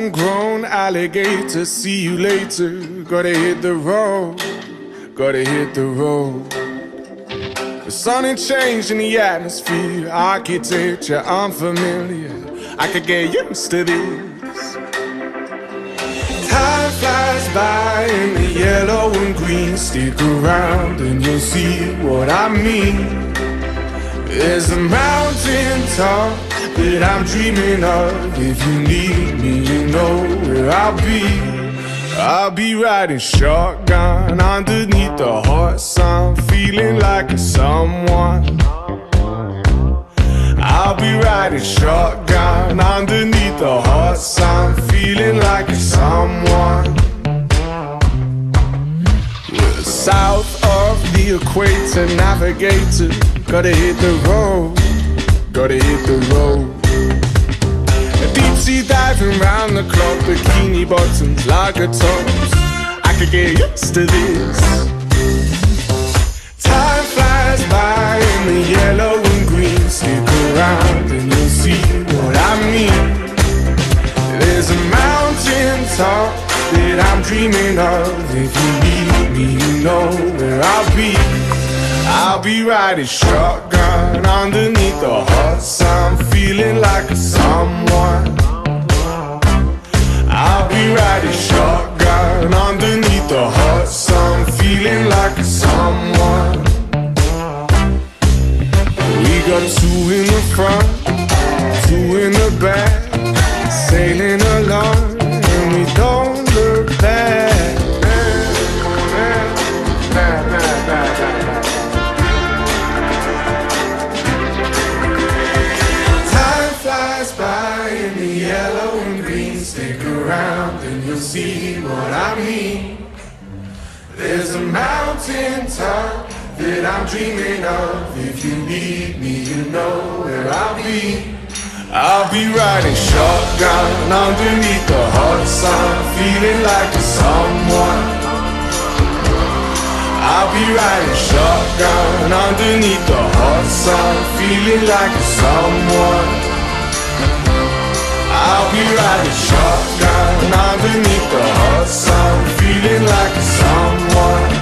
homegrown alligator. See you later. Gotta hit the road. Gotta hit the road. The sun ain't changing the atmosphere. Architecture unfamiliar. I could get used to this. Time flies by in the yellow and green. Stick around and you'll see what I mean. There's a mountain top that I'm dreaming of. If you need me, you know where I'll be. I'll be riding shotgun underneath the hot sun, feeling like a someone. I'll be riding shotgun underneath the hot sun, feeling like a someone. We're south of the equator, navigator. Gotta hit the road, gotta hit the road. Deep sea diving round the clock, bikini bottoms, lager tops. I could get used to this. Time flies by in the yellow and green. Stick around and you'll see what I mean. There's a mountain top that I'm dreaming of. If you need me, you know where I'll be. I'll be riding shotgun underneath the hot sun, feeling like a someone. I'll be riding shotgun underneath the hot sun, feeling like a someone. We got two in the front, two in the back, sailing along and we don't look back. Yellow and green, stick around and you'll see what I mean. There's a mountain top that I'm dreaming of. If you need me, you know where I'll be. I'll be riding shotgun underneath the hot sun, feeling like a someone. I'll be riding shotgun underneath the hot sun, feeling like a someone. I'll be riding shotgun underneath the hot sun, feeling like a someone.